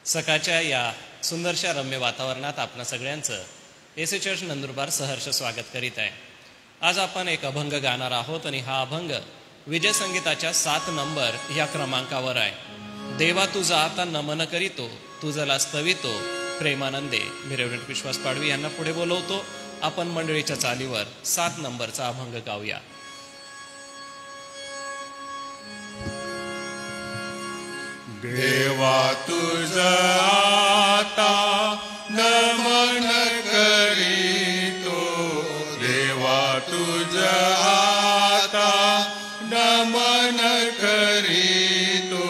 सकाळच्या या सुंदरशा रम्य वातावरणात आपणा सगळ्यांचं एसी चर्च नंदुरबार सहर्ष स्वागत करीत आहे. आज आपण एक अभंग गाणार आहोत आणि हा अभंग विजय संगीताच्या 7 नंबर या क्रमांकावर आहे. देवा तुझा आता नमन करीतो, तुझला स्तवितो प्रेमानंदे. मी रेव्हरंड विश्वास पाडवी यांना पुढे बोलवतो. आपण मंडळीच्या चालीवर 7 नंबरचा अभंग गाऊया. देवा तुझा आता नमन करीतो, देवा तुझा आता नमन करीतो,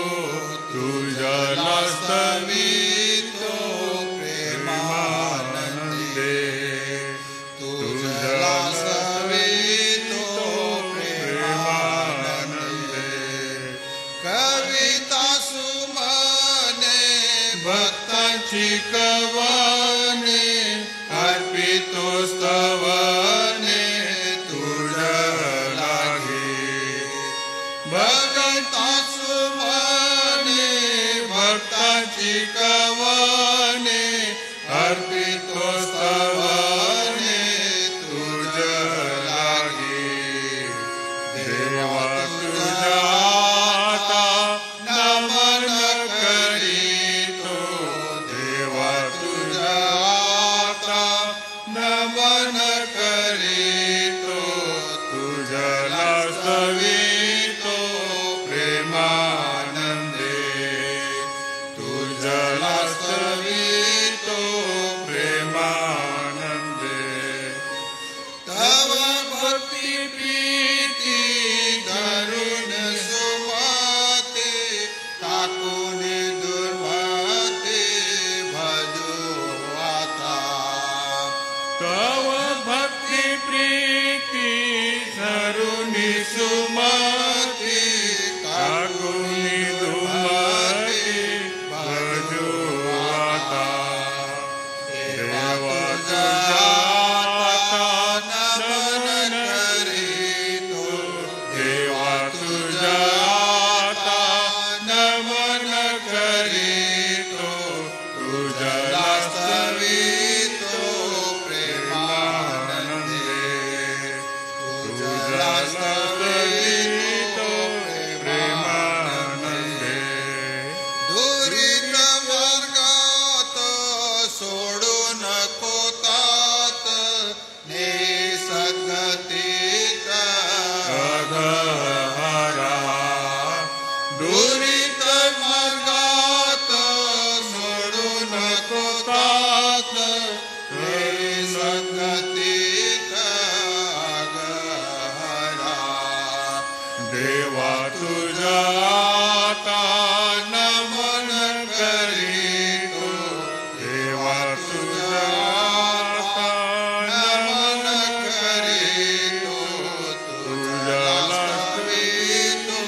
तुझला स्तवितो प्रेमानंदे, तुझला स्तवितो प्रेमानंदे. कविता भक्तांची कवने अर्पितो स्तवने तुझ्या लागे. भक्ता सुमने भक्तांची कवने अर्पितो स्तवने तुझ्या लागे. देवा तुझा आता नमन करीतो, देवा तुझा आता नमन करीतो, तुझला स्तवितो प्रेमानंदे, तुझला स्तवितो प्रेमानंदे. तव भक्ती प्रीती धरून सुमते, टाकून दुर्मते भजो आता. तव भक्ती प्रीती धरून सुमते, टाकून दुर्मते भजो आता. देवा तुझा आता नमन करीतो, देवा तुझा आता नमन करीतो, तुझला स्तवितो प्रेमानंदे, तुझला स्तवितो प्रेमानंदे. दुरीत मार्गात सोडू नको तात, ने सद्गतीत अगहरा. दुरीत मार्गात सोडू नको तात, ने सद्गतीत अगहरा. देवा तुझा आता नमन करीतो, देवा तुझा आता नमन करीतो, तुझला स्तवितो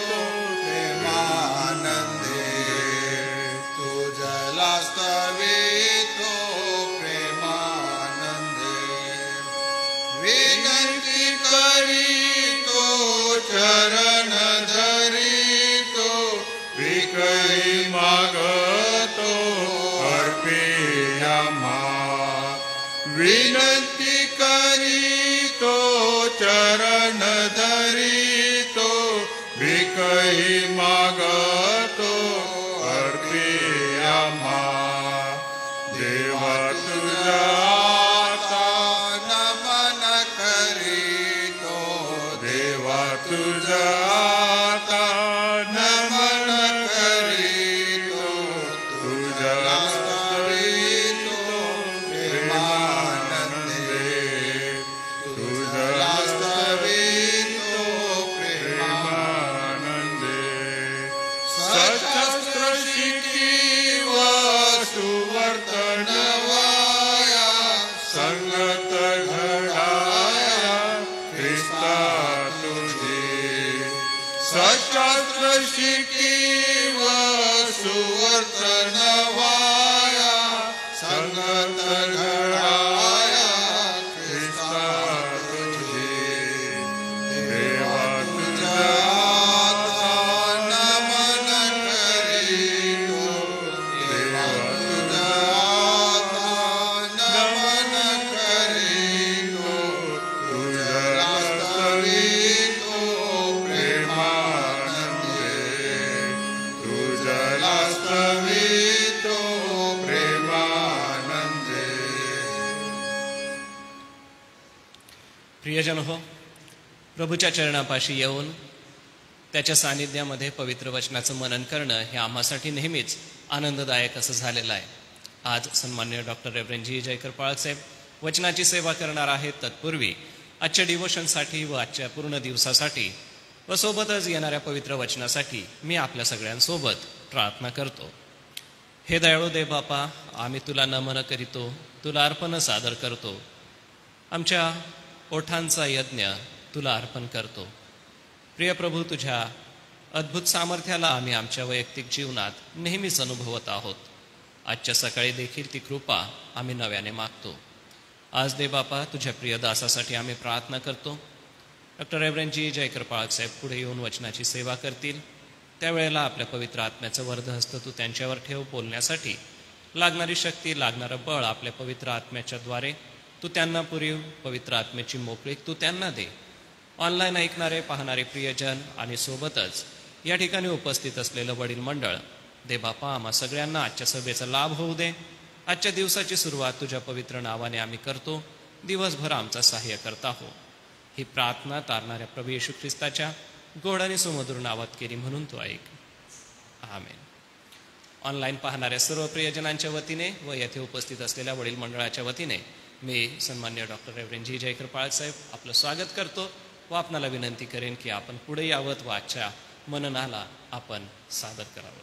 प्रेमानंदे, तुझला स्तवितो प्रेमानंदे. विनंती करीतो चरण धरितो, विकई मागतो अर्पिया मा. विनंती करीतो चरण धरितो, विकई मागतो अर्पिया मा. देवा तुझा आता नमन करीतो, देवा तुझा आता नमन करीतो, तुझला स्तवितो प्रेमानंदे, तुझला स्तवितो प्रेमानंदे. सशस्त्र शिकीव सुवर्तन वाया, संगत घडाया ख्रिस्ता तुझे. सशस्त्र शिकीव सुवर्तन वाया, संगत घडाया ख्रिस्ता तुझे. देवा तुझा आता नमन करीतो, देवा प्रियजन हो, प्रभूच्या चरणापाशी येऊन त्याच्या सानिध्यामध्ये पवित्र वचनाचं मनन करणं हे आम्हासाठी नेहमीच आनंददायक असं झालेलं आहे. आज सन्माननीय डॉक्टर रेव्हरंड जी जयकर पाळकसाहेब वचनाची सेवा करणार आहेत. तत्पूर्वी आजच्या डिवोशनसाठी व आजच्या पूर्ण दिवसासाठी व सोबतच येणाऱ्या पवित्र वचनासाठी मी आपल्या सगळ्यांसोबत प्रार्थना करतो. हे दयाळू देव बापा, आम्ही तुला नमन करीतो, तुला अर्पण सादर करतो. आमच्या ओठांचा यज्ञ तुला अर्पण करतो. प्रिय प्रभू, तुझ्या अद्भुत सामर्थ्याला आम्ही आमच्या वैयक्तिक जीवनात नेहमीच अनुभवत आहोत. आजच्या सकाळी देखील ती कृपा आम्ही नव्याने मागतो. आज दे बापा, तुझ्या प्रिय दासासाठी आम्ही प्रार्थना करतो. डॉक्टर रेव्हरंड जी जयकर पाळकसाहेब पुढे येऊन वचनाची सेवा करतील. त्यावेळेला आपल्या पवित्र आत्म्याचं वर्धहस्त तू त्यांच्यावर ठेव. बोलण्यासाठी लागणारी शक्ती, लागणारं बळ आपल्या पवित्र आत्म्याच्या द्वारे तू त्यांना पुरीव. पवित्र आत्म्याची मोकळीक तू त्यांना दे. ऑनलाईन ऐकणारे, पाहणारे प्रियजन आणि सोबतच या ठिकाणी उपस्थित असलेलं वडील मंडळ, दे बापा, आम्हा सगळ्यांना आजच्या सभेचा लाभ होऊ दे. आजच्या दिवसाची सुरुवात तुझ्या पवित्र नावाने आम्ही करतो. दिवसभर आमचा सहाय्य करता हो. ही प्रार्थना तारणाऱ्या प्रभू येशू ख्रिस्ताच्या गोड आणि सुमधुर नावात केली म्हणून तू ऐक. आमेन. ऑनलाईन पाहणाऱ्या सर्व प्रियजनांच्या वतीने व येथे उपस्थित असलेल्या वडील मंडळाच्या वतीने मी सन्मान्य डॉक्टर रेव्हरंड जी जयकर पाळकसाहेब आपलं स्वागत करतो व आपणाला विनंती करेन की आपण पुढे यावं व आजच्या मननाला आपण सादर करावं.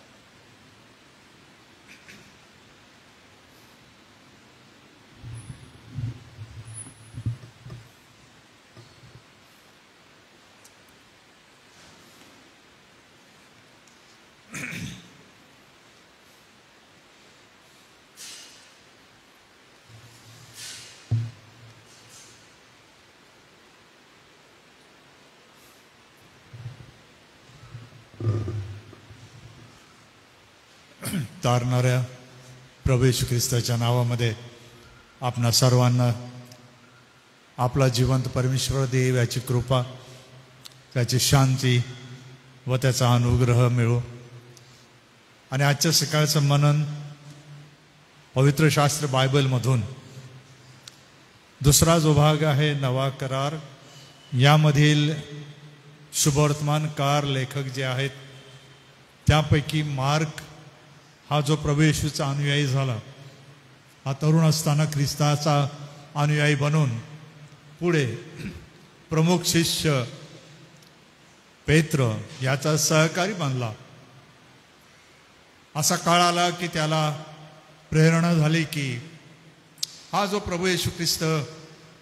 तारणाऱ्या प्रभू येशू ख्रिस्ताच्या नावामध्ये आपणा सर्वांना आपला जिवंत परमेश्वर देव याची कृपा, त्याची शांती व त्याचा अनुग्रह मिळो. आणि आजच्या सकाळचं मनन पवित्र शास्त्र बायबलमधून दुसरा जो भाग आहे नवा करार, यामधील शुभवर्तमानकार लेखक जे आहेत त्यापैकी मार्क हा जो प्रभू येशूचा अनुयायी झाला, हा तरुण असताना ख्रिस्ताचा अनुयायी बनून पुढे प्रमुख शिष्य पेत्र याचा सहकारी बनला. असा काळ आला की त्याला प्रेरणा झाली की हा जो प्रभू येशू ख्रिस्त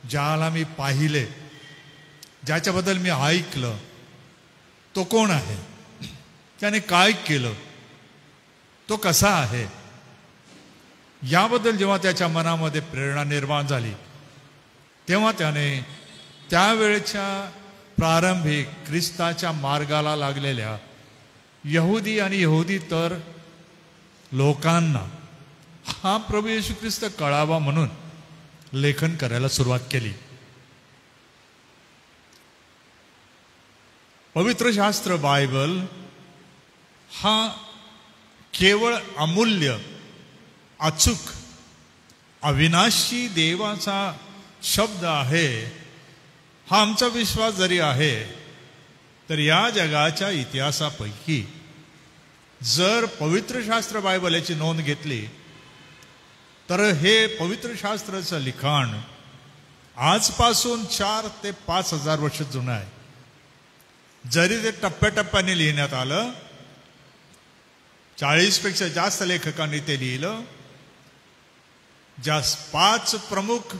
ज्याला मी पाहिले, ज्याच्याबद्दल मी ऐकलं, तो कोण आहे, त्याने काय केलं, तो कसा आहे, याबद्दल जेव्हा त्याच्या मनामध्ये प्रेरणा निर्माण झाली तेव्हा त्याने त्यावेळच्या प्रारंभिक ख्रिस्ताच्या मार्गाला लागलेल्या यहुदी आणि यहुदीतर लोकांना हा प्रभू येशू ख्रिस्त कळावा म्हणून लेखन करायला सुरुवात केली. पवित्र शास्त्र बायबल हा केवळ अमूल्य, अचूक, अविनाशी देवाचा शब्द आहे. हा आमचा विश्वास जरी आहे तर या जगाच्या इतिहासापैकी जर पवित्र शास्त्र बायबल याची नोंद घेतली तर हे पवित्र शास्त्राचं लिखाण आजपासून 4 ते 5 हजार वर्ष जुनं आहे. जरी ते टप्प्याटप्प्याने लिहिण्यात आलं, 40 पेक्षा जास्त लेखकांनी ते लिहिलं. ज्या 5 प्रमुख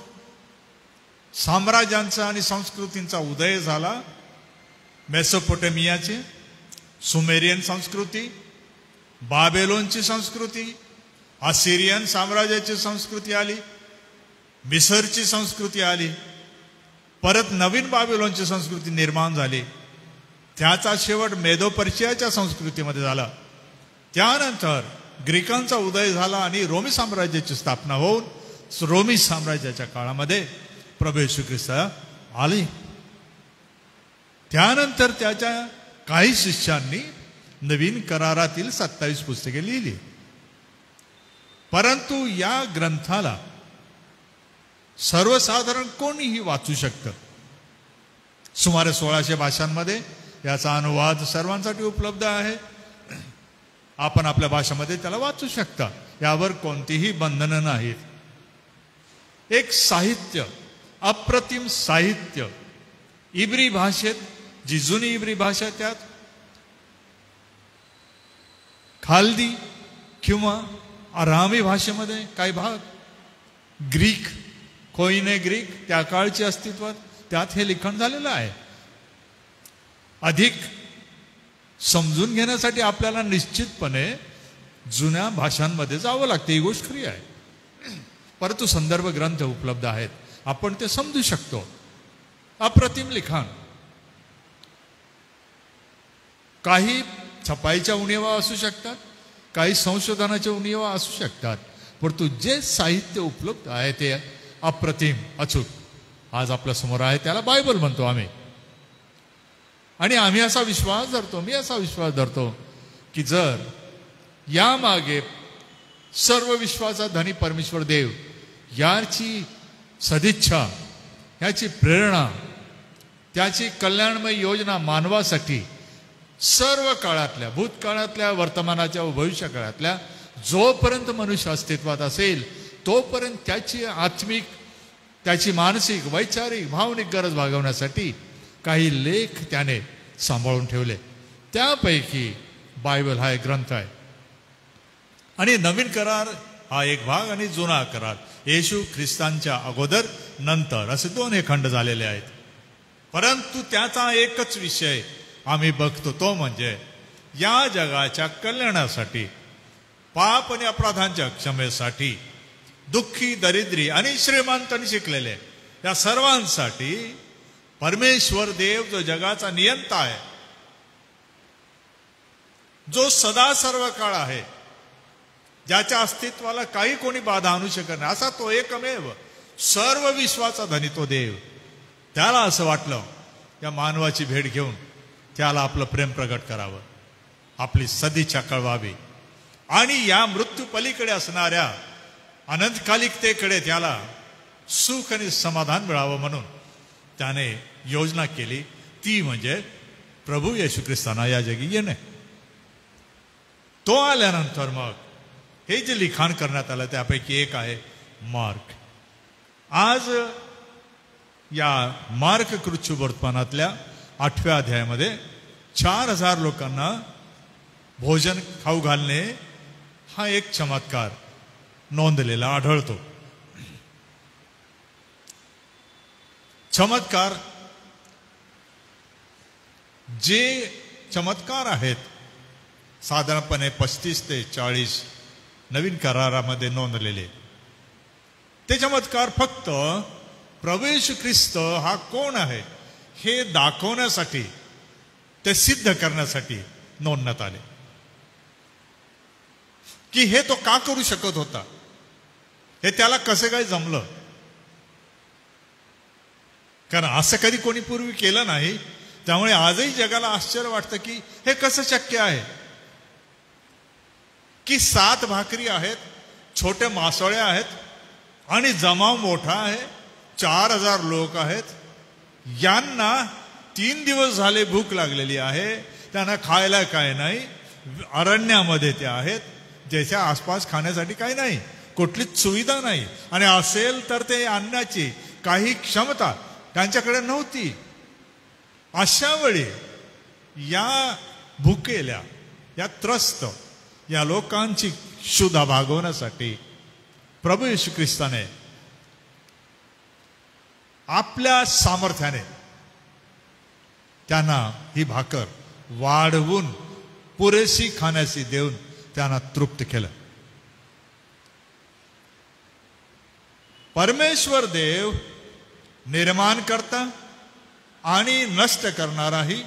साम्राज्यांचा आणि संस्कृतींचा उदय झाला, मेसोपोटेमियाची, सुमेरियन संस्कृती, बाबेलोनची संस्कृती, असिरियन साम्राज्याची संस्कृती आली, मिसरची संस्कृती आली, परत नवीन बाबेलोनची संस्कृती निर्माण झाली. त्याचा शेवट मेदो पर्शियाच्या संस्कृतीमध्ये झाला. त्यानंतर ग्रीकांचा उदय झाला आणि रोमी साम्राज्याची स्थापना होऊन रोमी साम्राज्याच्या काळामध्ये प्रभू येशू ख्रिस्त आले. त्यानंतर त्याच्या काही शिष्यांनी नवीन करारातील 27 पुस्तके लिहिली. परंतु या ग्रंथाला सर्वसाधारण कोणीही वाचू शकतं. सुमारे 1600 भाषांमध्ये याचा अनुवाद सर्वांसाठी उपलब्ध आहे. आपण आपल्या भाषेमध्ये त्याला वाचू शकता, यावर कोणतीही बंधनं नाहीत. एक साहित्य, अप्रतिम साहित्य, इब्री भाषेत, जी जुनी इब्री भाषा, त्यात खालदी किंवा अरामी भाषेमध्ये काही भाग, ग्रीक, कोइने ग्रीक, त्या काळचे अस्तित्वात, त्यात हे लिखाण झालेलं आहे. अधिक समजून घेण्यासाठी आपल्याला निश्चितपणे जुन्या भाषांमध्ये जावं लागते, ही गोष्ट खरी आहे. परंतु संदर्भ ग्रंथ उपलब्ध आहेत, आपण ते समजू शकतो. अप्रतिम लिखाण. काही छपाईच्या उणीवा असू शकतात, काही संशोधनाच्या उणीवा असू शकतात, परंतु जे साहित्य उपलब्ध आहे ते अप्रतिम, अचूक आज आपल्या समोर आहे. त्याला बायबल म्हणतो आम्ही. आणि आम्ही असा विश्वास धरतो, मी असा विश्वास धरतो की जर यामागे सर्व विश्वाचा धनी परमेश्वर देव याची सदिच्छा, याची प्रेरणा, त्याची कल्याणमय योजना मानवासाठी सर्व काळातल्या, भूतकाळातल्या, वर्तमानाच्या व भविष्य काळातल्या, जोपर्यंत मनुष्य अस्तित्वात असेल तोपर्यंत त्याची आत्मिक, त्याची मानसिक, वैचारिक, भावनिक गरज भागवण्यासाठी काही लेख त्याने सांभाळून ठेवले. त्यापैकी बायबल हा एक ग्रंथ आहे. आणि नवीन करार हा एक भाग आणि जुना करार, येशू ख्रिस्तांच्या अगोदर नंतर, असे 2 हे खंड झालेले आहेत. परंतु त्याचा एकच विषय आम्ही बघतो, तो म्हणजे या जगाच्या कल्याणासाठी, पाप आणि अपराधांच्या क्षमेसाठी, दुःखी, दरिद्री आणि श्रीमंत आणि शिकलेले या सर्वांसाठी परमेश्वर देव जो जगाचा नियंता आहे, जो सदा सर्व काळ आहे, ज्याच्या अस्तित्वाला काही कोणी बाधा आणू शकत नाही, असा तो एकमेव सर्व विश्वाचा धनी तो देव, त्याला असं वाटलं या मानवाची भेट घेऊन त्याला आपलं प्रेम प्रगट करावं, आपली सदिच्छा कळवावी आणि या मृत्यू पलीकडे असणाऱ्या अनंतकालिकतेकडे त्याला सुख आणि समाधान मिळावं म्हणून त्याने योजना केली. ती म्हणजे प्रभू येशू ख्रिस्तांना या जगी येणे. तो आल्यानंतर मग हे जे लिखाण करण्यात आलं त्यापैकी एक आहे मार्क. आज या मार्क कृत वर्तमानातल्या 8व्या अध्यायामध्ये 4000 लोकांना भोजन खाऊ घालणे हा एक चमत्कार नोंदलेला आढळतो. चमत्कार, जे चमत्कार आहेत साधारणपणे 35 ते 40 नवीन करारामध्ये नोंदलेले, ते चमत्कार फक्त प्रभू येशू ख्रिस्त हा कोण आहे हे दाखवण्यासाठी, ते सिद्ध करण्यासाठी नोंदण्यात आले. की हे तो का करू शकत होता, हे त्याला कसं काय जमलं, कारण असं कधी कोणी पूर्वी केलं नाही. त्यामुळे आजही जगाला आश्चर्य वाटतं की हे कसं शक्य आहे की 7 भाकरी आहेत, छोटे मासोळे आहेत आणि जमाव मोठा आहे, 4000 लोक आहेत, यांना 3 दिवस झाले भूक लागलेली आहे, त्यांना खायला काय नाही, अरण्यामध्ये ते आहेत, ज्याच्या आसपास खाण्यासाठी काही नाही, कुठलीच सुविधा नाही, आणि असेल तर ते आणण्याची काही क्षमता त्यांच्याकडे नव्हती. अशा वेळी या भुकेल्या, या त्रस्त या लोकांची क्षुधा भागवण्यासाठी प्रभू येशू ख्रिस्ताने आपल्या सामर्थ्याने त्यांना ही भाकर वाढवून पुरेशी खाण्याची देऊन त्यांना तृप्त केलं. परमेश्वर देव निर्माण करता आणि नष्ट करणाराही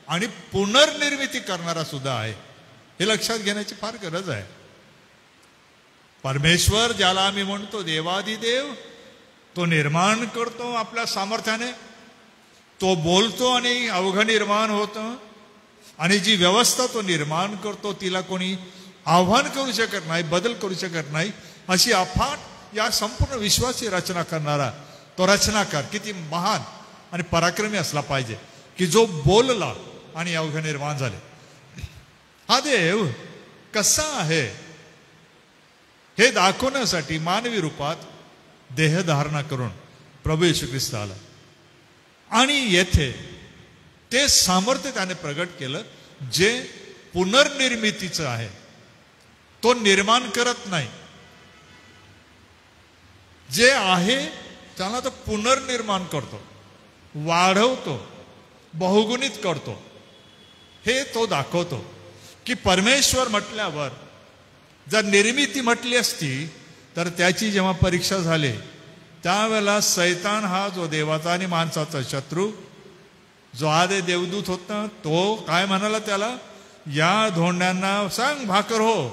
आणि पुनर्निर्मिती करणारा सुद्धा आहे, हे लक्षात घेण्याची फार गरज आहे. परमेश्वर ज्याला आम्ही म्हणतो देवाधिदेव, तो निर्माण करतो आपल्या सामर्थ्याने, तो बोलतो आणि अवघड निर्माण होतं, आणि जी व्यवस्था तो निर्माण करतो तिला कोणी आव्हान करू शकत नाही, बदल करू शकत नाही. अशी अफाट या संपूर्ण विश्वाची रचना करणारा तो रचनाकार किती महान आणि पराक्रमी असला पाहिजे की जो बोलला आणि अवघ निर्माण झाले. हा देव कसा आहे हे दाखवण्यासाठी मानवी रूपात देहधारणा करून प्रभू येशू ख्रिस्त आला आणि येथे ते सामर्थ्य त्याने प्रगट केलं जे पुनर्निर्मितीचं आहे. तो निर्माण करत नाही, जे आहे त्याला तो पुनर्निर्माण करतो, वाढवतो, बहुगुणित करतो. हे तो दाखवतो की परमेश्वर म्हटल्यावर जर निर्मिती म्हटली असती तर त्याची जेव्हा परीक्षा झाली त्यावेळेला सैतान हा जो देवाचा आणि माणसाचा शत्रू जो आदे देवदूत होता तो काय म्हणाला त्याला, या धोंड्यांना सांग भाकर हो.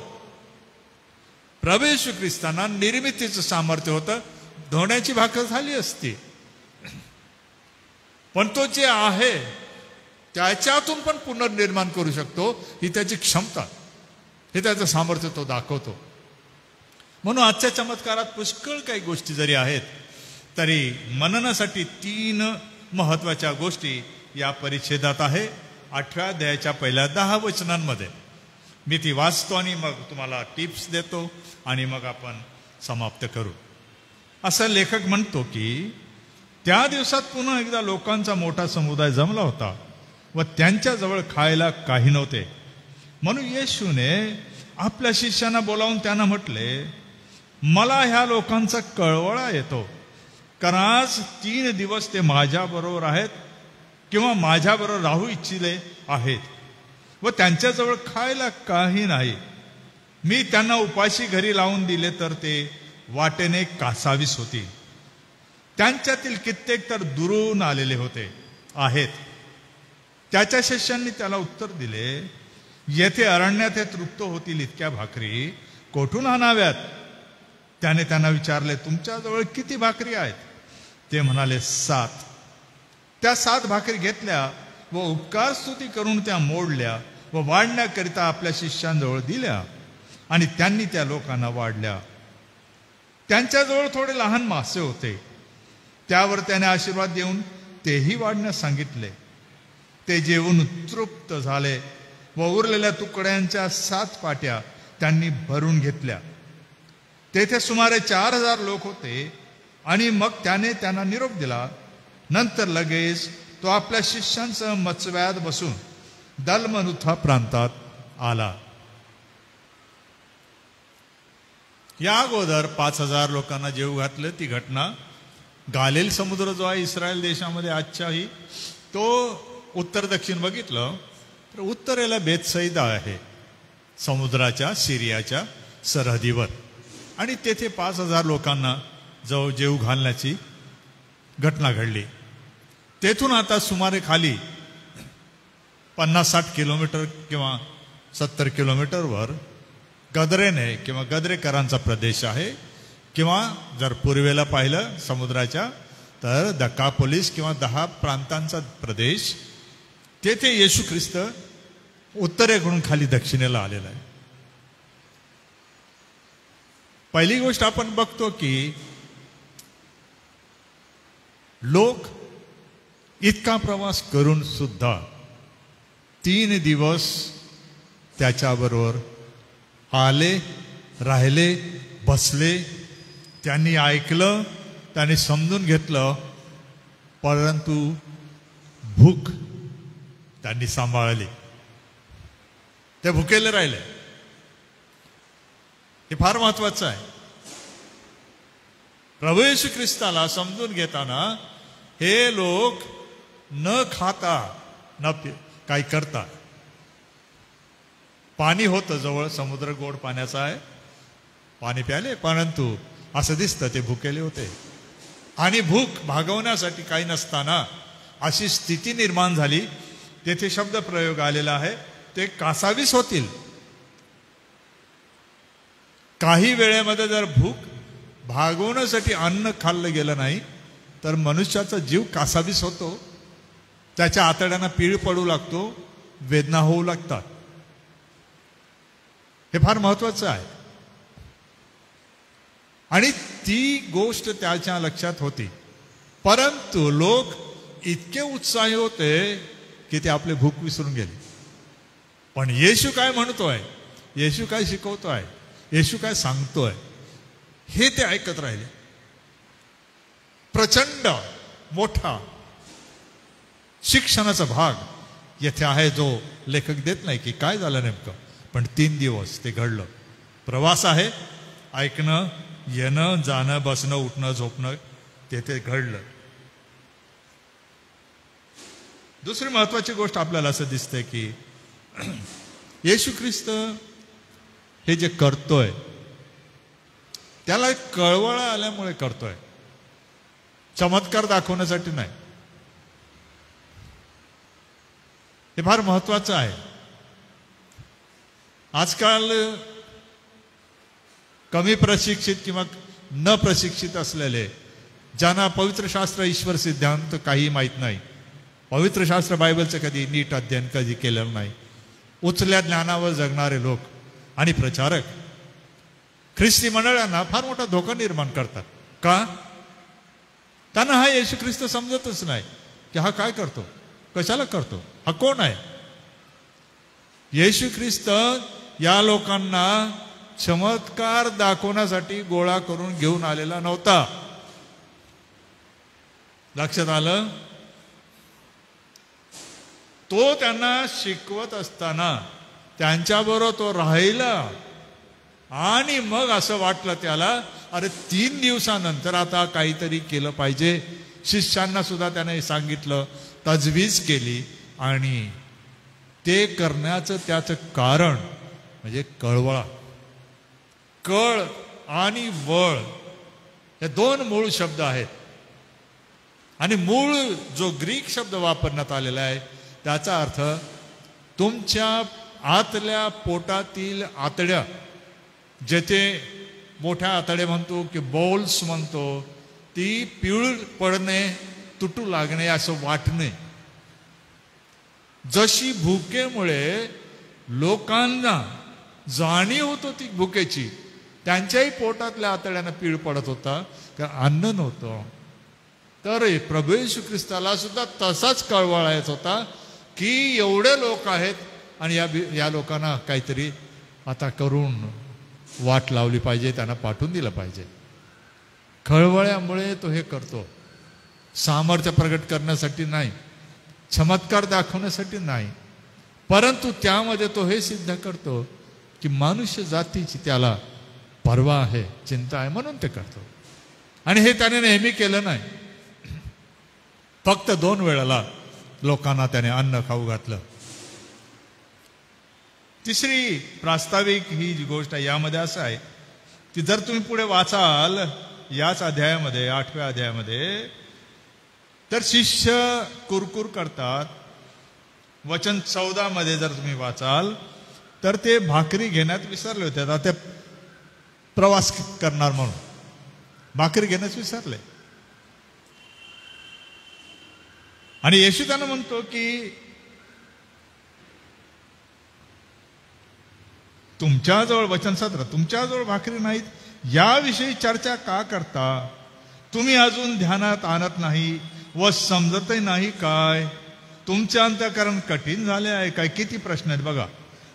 प्रभू येशू ख्रिस्तांना निर्मितीचं सामर्थ्य होतं, धोंड्याची भाकर झाली असती. पण तो जे आहे त्याच्यातून पण पुनर्निर्माण करू शकतो, ही त्याची क्षमता, हे त्याचं सामर्थ्य तो दाखवतो. म्हणून आजच्या चमत्कारात पुष्कळ काही गोष्टी जरी आहेत तरी मननासाठी 3 महत्वाच्या गोष्टी या परिच्छेदात आहे. 18 अध्यायाच्या पहिल्या 10 वचनांमध्ये मी ती वाचतो आणि मग तुम्हाला टिप्स देतो आणि मग आपण समाप्त करू. असं लेखक म्हणतो की त्या दिवसात पुन्हा एकदा लोकांचा मोठा समुदाय जमला होता व त्यांच्याजवळ खायला काही नव्हते. म्हणून येशूने आपल्या शिष्यांना बोलावून त्यांना म्हटले, मला ह्या लोकांचा कळवळा येतो, कारण आज 3 दिवस ते माझ्याबरोबर आहेत किंवा माझ्याबरोबर राहू इच्छिले आहेत व त्यांच्याजवळ खायला काही नाही. मी त्यांना उपाशी घरी लावून दिले तर ते वाटेने कासावीस होतील. त्यांच्यातील कित्येक तर दुरून आलेले होते आहेत. त्याच्या शिष्यांनी त्याला उत्तर दिले, येथे अरण्यात हे तृप्त होतील इतक्या भाकरी कोठून आणाव्यात? त्याने त्यांना विचारले, तुमच्याजवळ किती भाकरी आहेत? ते म्हणाले 7. त्या 7 भाकरी घेतल्या व उपकार स्तुती करून त्या मोडल्या व वाढण्याकरिता आपल्या शिष्यांजवळ दिल्या आणि त्यांनी त्या लोकांना वाढल्या. त्यांच्याजवळ थोडे लहान मासे होते. त्यावर त्याने आशीर्वाद देऊन तेही वाढण्यास सांगितले. ते जेवून तृप्त झाले व उरलेल्या तुकड्यांच्या 7 पाट्या त्यांनी भरून घेतल्या. तेथे सुमारे 4000 लोक होते आणि मग त्याने त्यांना निरोप दिला. नंतर लगेच तो आपल्या शिष्यांसह मत्स्यव्यात बसून दलमनुथा प्रांतात आला. या अगोदर 5000 लोकांना जेवू घातलं. ती घटना गालिल समुद्र जो आहे इस्रायल देशामध्ये आजच्याही, तो उत्तर दक्षिण बघितलं तर उत्तरेला बेतसैदा आहे समुद्राच्या सिरियाच्या सरहदीवर आणि तेथे 5000 लोकांना जेवू घालण्याची घटना घडली. तेथून आता सुमारे खाली 50-60 किलोमीटर किंवा 70 किलोमीटरवर गदरेने किंवा गदरेकरांचा प्रदेश आहे किंवा जर पूर्वेला पाहिलं समुद्राच्या तर दकापोलिस किंवा 10 प्रांतांचा प्रदेश. तेथे येशू ख्रिस्त उत्तरेकडून खाली दक्षिणेला आलेला आहे. पहिली गोष्ट आपण बघतो की लोक इतका प्रवास करून सुद्धा 3 दिवस त्याच्याबरोबर आले, राहिले, बसले. त्यांनी ऐकलं, त्यांनी समजून घेतलं, परंतु भूक त्यांनी सांभाळली. ते भुकेले राहिले. हे फार महत्वाचं आहे. प्रभू येशू ख्रिस्ताला समजून घेताना हे लोक न खाता न काही करता. पाणी होतं जवळ, समुद्र गोड पाण्याचा आहे, पाणी प्याले, परंतु असं दिसतं ते भुकेले होते. आणि भूक भागवण्यासाठी काही नसताना अशी स्थिती निर्माण झाली. तेथे शब्द प्रयोग आलेला आहे, ते कासावीस होतील. काही वेळेमध्ये जर भूक भागवण्यासाठी अन्न खाल्लं गेलं नाही तर मनुष्याचा जीव कासावीस होतो. त्याच्या आतड्यांना पीळ पडू लागतो, वेदना होऊ लागतात. हे फार महत्वाचं आहे. आणि ती गोष्ट त्याच्या लक्षात होती. परंतु लोक इतके उत्साही होते की ते आपले भूक विसरून गेले. पण येशू काय म्हणतोय, येशू काय शिकवतोय, येशू काय सांगतोय, हे ते ऐकत राहिले. प्रचंड मोठा शिक्षणाचा भाग येथे आहे, जो लेखक देत नाही की काय झालं नेमकं. पण 3 दिवस ते घडलं. प्रवास आहे, ऐकणं, येणं, जाणं, बसणं, उठणं, झोपणं, तेथे घडलं. दुसरी महत्वाची गोष्ट आपल्याला असं दिसते की येशू ख्रिस्त हे जे करतोय त्याला एक कळवळ आल्यामुळे करतोय, चमत्कार दाखवण्यासाठी नाही. हे फार महत्वाचं आहे. आजकाल कमी प्रशिक्षित किंवा न प्रशिक्षित असलेले, ज्यांना पवित्र शास्त्र, ईश्वर सिद्धांत काही माहीत नाही, पवित्र शास्त्र बायबलचं कधी नीट अध्ययन कधी केलेलं नाही, उचल्या ज्ञानावर जगणारे लोक आणि प्रचारक ख्रिस्ती मंडळांना फार मोठा धोका निर्माण करतात. का? त्यांना हा येशू ख्रिस्त समजतच नाही की हा काय करतो, कशाला करतो, हा कोण आहे. येशू ख्रिस्त या लोकांना चमत्कार दाखवण्यासाठी गोळा करून घेऊन आलेला नव्हता. लक्षात आलं? तो त्यांना शिकवत असताना त्यांच्याबरोबर तो राहिला आणि मग असं वाटलं त्याला, अरे 3 दिवसानंतर आता काहीतरी केलं पाहिजे. शिष्यांना सुद्धा त्याने सांगितलं, तजवीज केली आणि ते करण्याचं त्याचं कारण म्हणजे कळवळा. कळ आणि वळ हे 2 मूळ शब्द आहेत. आणि मूळ जो ग्रीक शब्द वापरण्यात आलेला आहे त्याचा अर्थ तुमच्या आतल्या पोटातील आतड्या, जेथे मोठ्या आतडे म्हणतो की बॉल्स म्हणतो, ती पिवळ पडणे, तुटू लागणे, असं वाटणे. जशी भुकेमुळे लोकांना जाणीव होत होती भुकेची, त्यांच्याही पोटातल्या आतड्यांना पीळ पडत होता, कारण अन्न नव्हतं. तर प्रभू येशू ख्रिस्ताला सुद्धा तसाच कळवळा येत होता की एवढे लोक आहेत आणि या लोकांना काहीतरी आता करून वाट लावली पाहिजे, त्यांना पाठवून दिलं पाहिजे. कळवळ्यामुळे तो हे करतो. सामर्थ्य प्रगट करण्यासाठी नाही, चमत्कार दाखवण्यासाठी नाही, परंतु त्यामध्ये तो हे सिद्ध करतो की मनुष्य जातीची त्याला पर्वा आहे, चिंता आहे, म्हणून ते करतो. आणि हे त्याने नेहमी केलं नाही. फक्त 2 वेळेला लोकांना त्याने अन्न खाऊ घातलं. तिसरी प्रास्ताविक ही जी गोष्ट आहे यामध्ये असं आहे की जर तुम्ही पुढे वाचाल याच अध्यायामध्ये, 8व्या अध्यायामध्ये, तर शिष्य कुरकुर करतात. वचन 14 मध्ये जर तुम्ही वाचाल तर ते भाकरी घेण्यात विसरले होते. आता ते प्रवास करणार म्हणून भाकरी घेण्यास विसरले. आणि येशू त्यांना म्हणतो की तुमच्याजवळ, वचन 17, तुमच्याजवळ भाकरी नाहीत, याविषयी चर्चा का करता? तुम्ही अजून ध्यानात आणत नाही व समजतही नाही काय? तुमचे अंतःकरण कठीण झाले आहे काय? किती प्रश्न आहेत बघा.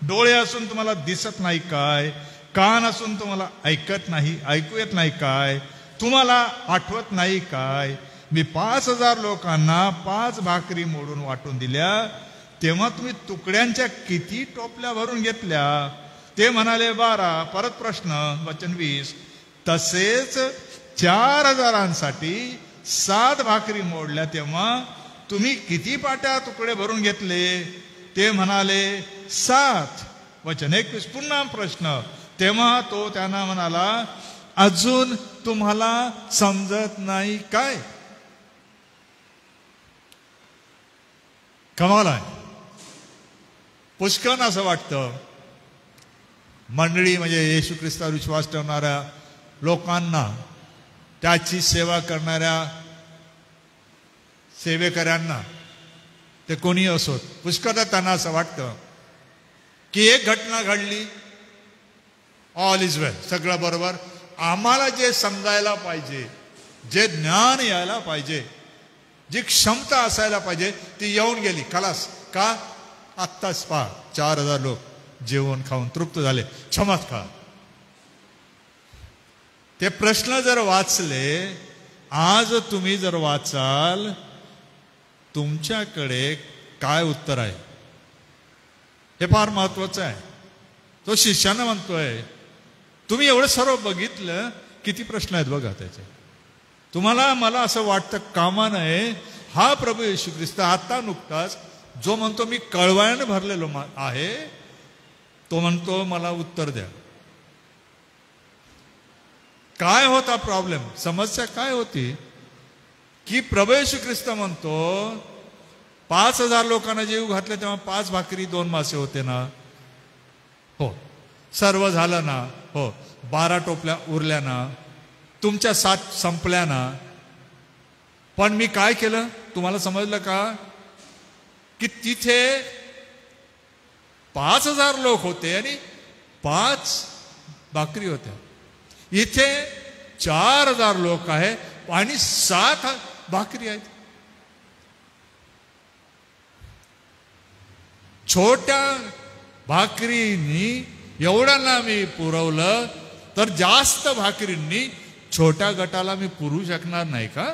डोळे असून तुम्हाला दिसत नाही काय? कान असून तुम्हाला ऐकू येत नाही काय? तुम्हाला आठवत नाही काय? मी 5000 लोकांना 5 भाकरी मोडून वाटून दिल्या, तेव्हा तुम्ही तुकड्यांच्या किती टोपल्या भरून घेतल्या? ते म्हणाले 12. परत प्रश्न, वचन 20. तसेच 4000साठी 7 भाकरी मोडल्या, तेव्हा तुम्ही किती पाट्या तुकडे भरून घेतले? ते म्हणाले 7. वचन 21. पुन्हा प्रश्न. तेव्हा तो त्यांना म्हणाला, अजून तुम्हाला समजत नाही काय? कमाल आहे. पुष्कळ असं वाटतं मंडळी म्हणजे येशू ख्रिस्तावर विश्वास ठेवणाऱ्या लोकांना, त्याची सेवा करणाऱ्या सेवेकऱ्यांना, ते कोणी असोत, पुष्कळदा त्यांना असं वाटतं की एक घटना घडली, ऑल इज वेल, सगळं बरोबर. आम्हाला जे समजायला पाहिजे, जे ज्ञान यायला पाहिजे जी क्षमता असायला पाहिजे ती येऊन गेली. खलास. का? आत्ताच पहा 4000 लोक जेवण खाऊन तृप्त झाले. चमत्कार. ते प्रश्न जर वाचले, आज तुम्ही जर वाचाल, तुमच्याकडे काय उत्तर आहे हे फार महत्वाचं आहे. तो शिष्यानं म्हणतोय, तुम्ही एवढं सर्व बघितलं, किती प्रश्न आहेत बघा त्याचे. तुम्हाला मला असं वाटतं कामा नये, हा प्रभू येशू ख्रिस्त आता नुकताच जो म्हणतो मी कळवळ्याने भरलेलो आहे, तो म्हणतो मला उत्तर द्या. काय होता प्रॉब्लेम? समस्या काय होती की प्रभू येशू ख्रिस्त म्हणतो 5000 लोकांना जेव घातले तेव्हा 5 भाकरी 2 मासे होते ना? हो. सर्व झालं ना? हो. 12 टोपल्या उरल्या ना? तुमच्या 7 संपल्या ना? पण मी काय केलं तुम्हाला समजलं का? की तिथे 5000 लोक होते आणि 5 भाकरी होत्या. इथे 4000 लोक आहे आणि 7 भाकरी आहेत. छोट्या भाकरींनी एवढ्यांना मी पुरवलं, तर जास्त भाकरींनी छोट्या गटाला मी पुरू शकणार नाही का?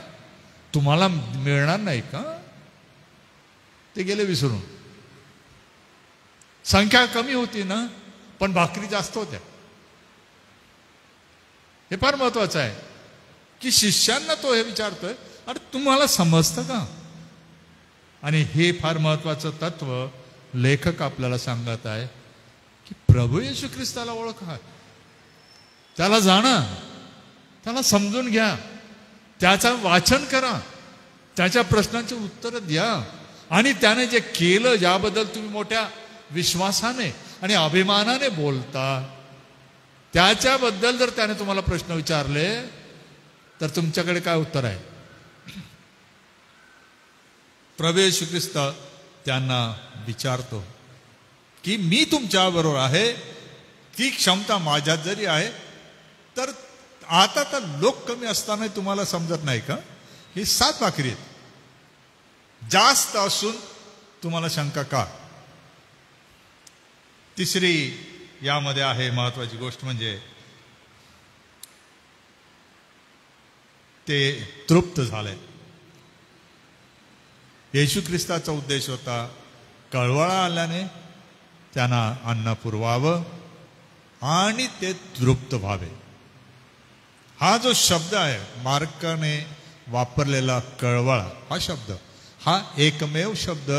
तुम्हाला मिळणार नाही का? ते गेले विसरून. संख्या कमी होती ना, पण भाकरी जास्त होत्या. हे फार महत्वाचं आहे की शिष्यांना तो हे विचारतोय, अरे तुम्हाला समजतं का? आणि हे फार महत्वाचं तत्व लेखक आपल्याला सांगत आहे की प्रभू येशू ख्रिस्ताला ओळखा, त्याला जाणा, त्याला समजून घ्या, त्याचं वाचन करा, त्याच्या प्रश्नांची उत्तर द्या, आणि त्याने जे केलं, ज्याबद्दल तुम्ही मोठ्या विश्वासाने आणि अभिमानाने बोलता, त्याच्याबद्दल जर त्याने तुम्हाला प्रश्न विचारले तर तुमच्याकडे काय उत्तर आहे? प्रभू येशू ख्रिस्त त्यांना विचारतो की मी तुमच्या बरोबर आहे, ती क्षमता माझ्यात जरी आहे, तर आता तर लोक कमी असताना तुम्हाला समजत नाही का? ही 7 भाकरी आहेत, जास्त असून तुम्हाला शंका का? तिसरी यामध्ये आहे महत्वाची गोष्ट, म्हणजे ते तृप्त झाले. येशू ख्रिस्ताचा उद्देश होता कळवळा आल्याने त्यांना अन्न पुरवावं आणि ते तृप्त व्हावे. हा जो शब्द आहे मार्काने वापरलेला कळवळा, हा शब्द, हा एकमेव शब्द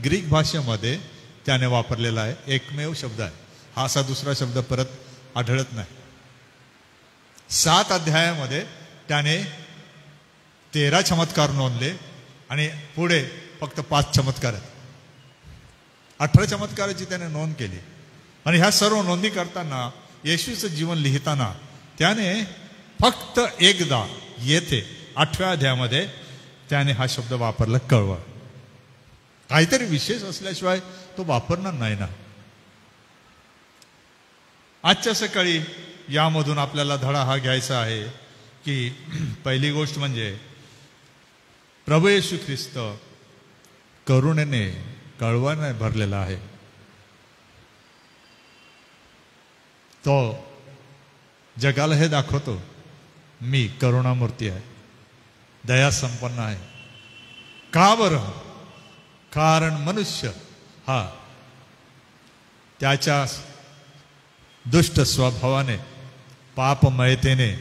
ग्रीक भाषेमध्ये त्याने वापरलेला आहे. एकमेव शब्द आहे हा, असा दुसरा शब्द परत आढळत नाही. 7 अध्यायामध्ये त्याने 13 चमत्कार नोंदले आणि पुढे फक्त 5 चमत्कार आहेत. 18 चमत्काराची त्याने नोंद केली. आणि ह्या सर्व नोंदी करताना, येशूचं जीवन लिहिताना त्याने फक्त एकदा येथे 8व्या अध्यायामध्ये त्याने हा शब्द वापरला, कळवळ. काहीतरी विशेष असल्याशिवाय तो वापरणार नाही ना. आजच्या सकाळी यामधून आपल्याला धडा हा घ्यायचा आहे की पहिली गोष्ट म्हणजे प्रभू येशू ख्रिस्त करुणेने, कळवळाने भरलेला आहे. तो जगाला हे दाखवतो, मी करुणामूर्ती आहे, दया संपन्न आहे. का बरं? कारण मनुष्य हा त्याच्या दुष्ट स्वभावाने, पापमयतेने,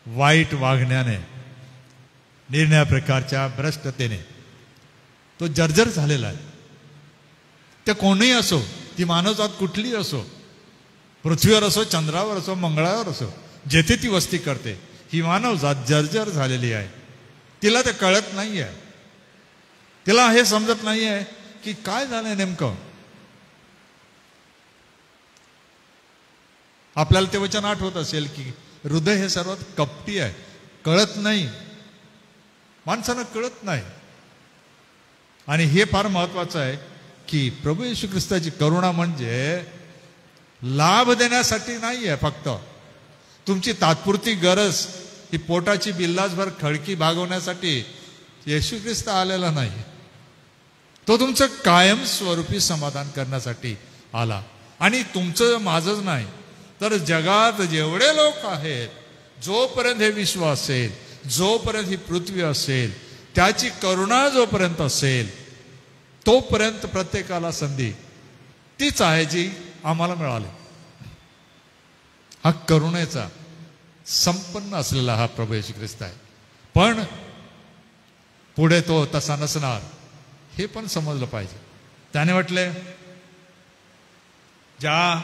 वाईट वागण्याने, निर्णय प्रकारच्या भ्रष्टतेने तो जर्जर झालेला आहे. ते कोणीही असो, ती मानवजात कुठलीही असो, पृथ्वीवर असो, चंद्रावर असो, मंगळावर असो, जेथे ती वस्ती करते, ही मानवजात जर्जर झालेली आहे. तिला ते कळत नाही आहे, तिला हे समजत नाही आहे की काय झालंय नेमकं. आपल्याला ते वचन आठवत असेल की हृदय हे सर्वात कपटी आहे, कळत नाही, माणसानं कळत नाही. आणि हे फार महत्वाचं आहे की प्रभू येशू ख्रिस्ताची करुणा म्हणजे लाभ देण्यासाठी नाही आहे, फक्त तुमची तात्पुरती गरज, ही पोटाची बिल्लासभर खळकी भागवण्यासाठी येशू ख्रिस्त आलेला नाही, तो तुमचं कायमस्वरूपी समाधान करण्यासाठी आला. आणि तुमचं माझंच नाही तर जगात जेवढे लोक आहेत, जोपर्यंत हे विश्व असेल, जोपर्यंत ही पृथ्वी असेल, त्याची करुणा जोपर्यंत असेल, तोपर्यंत प्रत्येकाला संधी तीच आहे जी आम्हाला मिळाली. हा करुणेचा संपन्न असलेला हा प्रभू येशू ख्रिस्त आहे. पण पुढे तो तसा नसणार हे पण समजलं पाहिजे. त्याने म्हटले, ज्या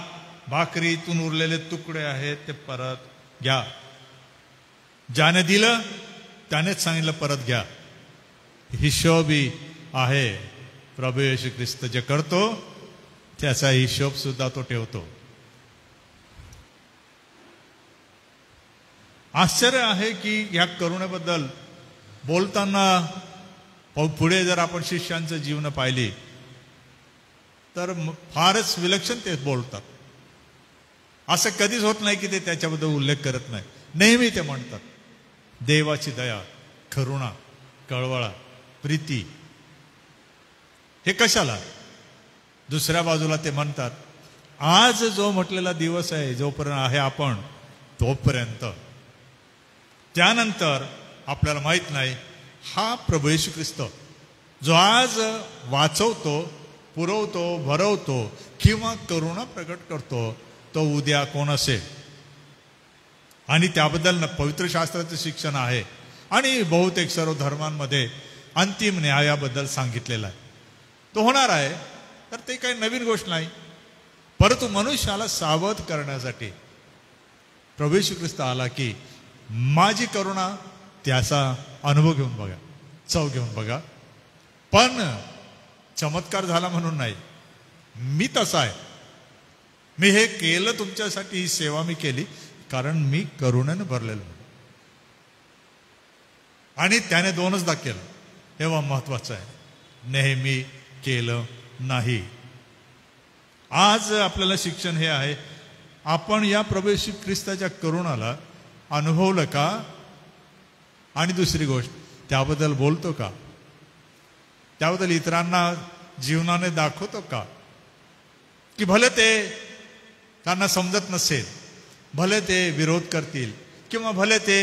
भाकरीतून उरलेले तुकडे आहेत ते परत घ्या. ज्याने दिलं त्यानेच सांगितलं परत घ्या. हिशोबी आहे प्रभू येशू ख्रिस्त. जे करतो त्याचा हिशोब सुद्धा तो ठेवतो. आश्चर्य आहे की या करुणेबद्दल बोलताना पुढे जर आपण शिष्यांचं जीवन पाहिली तर फारच विलक्षण ते बोलतात. असं कधीच होत नाही की ते त्याच्याबद्दल उल्लेख करत नाही. नेहमी ते म्हणतात देवाची दया, करुणा, कळवळा, प्रीती. हे कशाला? दुसऱ्या बाजूला ते म्हणतात आज जो म्हटलेला दिवस आहे, जोपर्यंत आहे आपण तोपर्यंत, त्यानंतर आपल्याला माहित नाही. हा प्रभू येशू ख्रिस्त जो आज वाचवतो, पुरवतो, भरवतो किंवा करुणा प्रकट करतो, तो उद्या कोण असेल. आणि त्याबद्दल पवित्र शास्त्राचं शिक्षण आहे आणि बहुतेक सर्व धर्मांमध्ये अंतिम न्यायाबद्दल सांगितलेलं आहे. तो होणार आहे. तर ते काही नवीन गोष्ट नाही, परंतु मनुष्याला सावध करण्यासाठी प्रभू येशू ख्रिस्त आला की माझी करुणा, त्याचा अनुभव घेऊन बघा, चव घेऊन बघा. पण चमत्कार झाला म्हणून नाही, मी तसा आहे. मी हे केलं तुमच्यासाठी, ही सेवा मी केली कारण मी करुणेनं भरलेलो. आणि त्याने दोनचदा केलं, हे महत्वाचं आहे. नेहमी केलं नाही. आज आपल्याला शिक्षण हे आहे, आपण या प्रभू येशू ख्रिस्ताच्या करुणाला अनुभवलं का? आणि दुसरी गोष्ट, त्याबद्दल बोलतो का? त्याबद्दल इतरांना जीवनाने दाखवतो का? की भले ते त्यांना समजत नसेल, भले ते विरोध करतील किंवा भले ते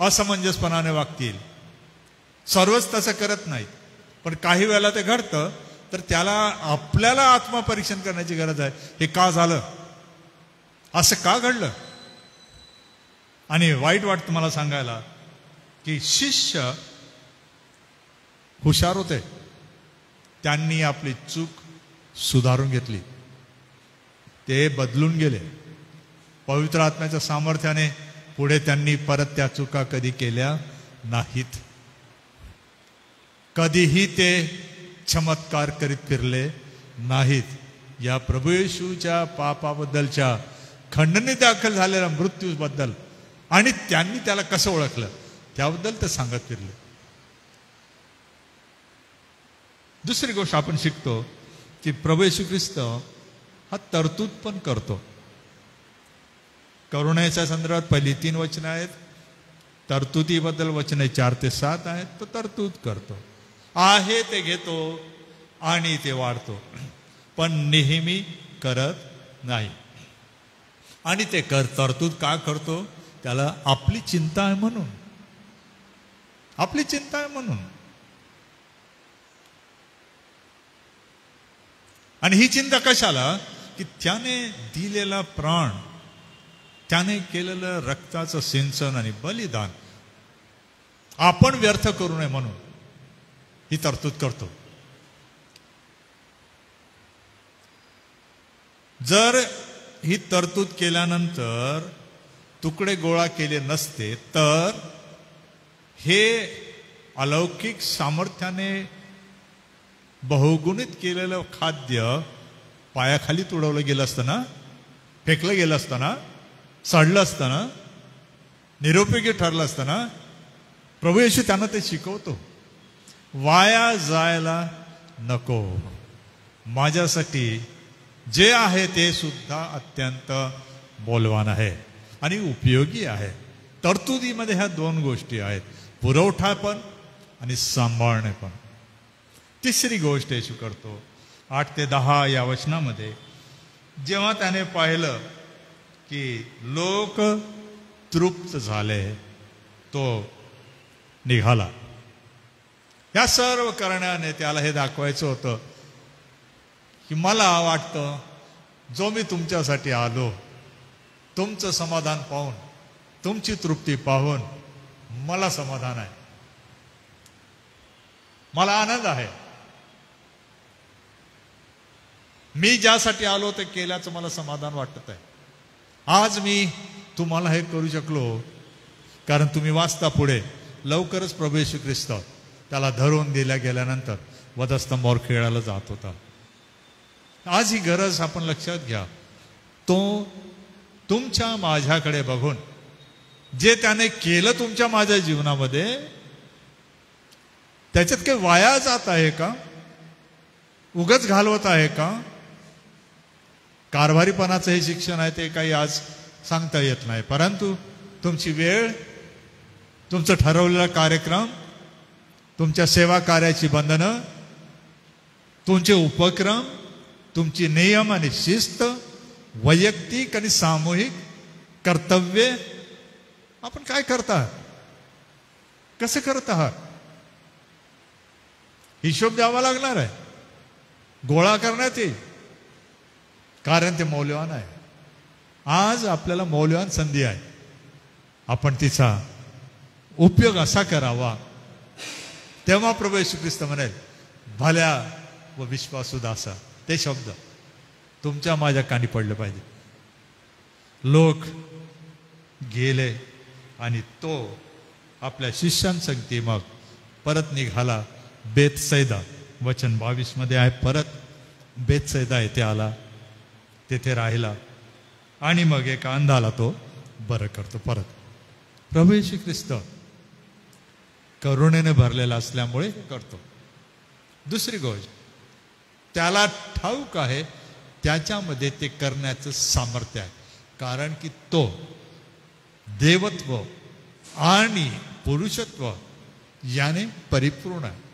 असमंजसपणाने वागतील, सर्वच तसं करत नाहीत, पण काही वेळेला ते घडतं, तर त्याला आपल्याला आत्मपरीक्षण करण्याची गरज आहे. हे का झालं? असं का घडलं? आणि वाईट वाटतं मला सांगायला की शिष्य हुशार होते, त्यांनी आपली चूक सुधारून घेतली, ते बदलून गेले. पवित्र आत्म्याच्या सामर्थ्याने पुढे त्यांनी परत त्या चुका कधी केल्या नाहीत. कधीही ते चमत्कार करीत फिरले नाहीत. या प्रभू येशूच्या पापाबद्दलच्या खंडणी दाखल झालेल्या मृत्यूबद्दल आणि त्यांनी त्याला कसं ओळखलं त्याबद्दल ते सांगत फिरले. दुसरी गोष्ट आपण शिकतो की प्रभू येशू ख्रिस्त हा तरतूद पण करतो. करुणेच्या संदर्भात पहिली 3 वचनं आहेत, तरतुदीबद्दल वचने 4 ते 7 आहेत. तो तरतूद करतो, आहे ते घेतो आणि ते वाढतो, पण नेहमी करत नाही. आणि ते तरतूद का करतो? त्याला आपली चिंता आहे म्हणून, आपली चिंता आहे म्हणून. आणि ही चिंता कशाला? की त्याने दिलेला प्राण, त्याने केलेलं रक्ताचं सिंचन आणि बलिदान आपण व्यर्थ करू नये म्हणून ही तरतूद करतो. जर ही तरतूद केल्यानंतर तुकडे गोळा केले नसते तर हे अलौकिक सामर्थ्याने बहुगुणित केलेलं खाद्य पायाखाली तुडवलं गेलं असतं ना, फेकलं गेलं असतं ना, सडलं असतं ना, निरुपयोगी ठरलं असतं ना. प्रभू येशू त्यांना ते शिकवतो, वाया जायला नको. माझ्यासाठी जे आहे ते सुद्धा अत्यंत मौल्यवान आहे आणि उपयोगी आहे. तरतुदीमध्ये ह्या 2 गोष्टी आहेत, पुरवठा पण आणि सांभाळणे पण. तिसरी गोष्ट येशू करतो 8 ते 10 या वचनामध्ये, जेव्हा त्याने पाहिलं की लोक तृप्त झाले, तो निघाला. या सर्व करण्याने त्याला हे दाखवायचं होतं की मला वाटतं जो मी तुमच्यासाठी आलो, तुमचं समाधान पाहून, तुमची तृप्ती पाहून मला समाधान आहे, मला आनंद आहे. मी ज्यासाठी आलो ते केल्याचं मला समाधान वाटत आहे. आज मी तुम्हाला हे करू शकलो कारण तुम्ही वाचता पुढे लवकरच प्रभू येशू ख्रिस्त त्याला धरून दिल्या गेल्यानंतर वधस्तंभावर खेळायला जात होता. आज ही गरज आपण लक्षात घ्या. तो तुमच्या माझ्याकडे बघून जे त्याने केलं तुमच्या माझ्या जीवनामध्ये, त्याच्यात काही वाया जात आहे का? उगाच घालवत आहे का? कारभारीपणाचं हे शिक्षण आहे ते काही आज सांगता येत नाही. परंतु तुमची वेळ, तुमचं ठरवलेला कार्यक्रम, तुमच्या सेवा कार्याची बंधनं, तुमचे उपक्रम, तुमची नियम आणि शिस्त, वैयक्तिक आणि सामूहिक कर्तव्य, आपण काय करता, कसं करत आहात, हिशोब द्यावा लागणार आहे. गोळा करण्यात येईल कारण ते मौल्यवान आहे. आज आपल्याला मौल्यवान संधी आहे. आपण तिचा उपयोग असा करावा, तेव्हा प्रभू येशू ख्रिस्त म्हणेल भल्या व विश्वासू दासा. ते शब्द तुमच्या माझ्या कानी पडले पाहिजे. लोक गेले आणि तो आपल्या शिष्यांसंगती मग परत निघाला बेतसैदा. वचन 22 मध्ये आहे, परत बेतसैदा येथे आला, तेथे राहिला आणि मग एका अंधाला तो बरं करतो. परत प्रभू येशू ख्रिस्त करुणेने भरलेला असल्यामुळे हे करतो. दुसरी गोष्ट, त्याला ठाऊक आहे त्याच्यामध्ये ते करण्याचं सामर्थ्य आहे, कारण की तो देवत्व आणि पुरुषत्व याने परिपूर्ण आहे.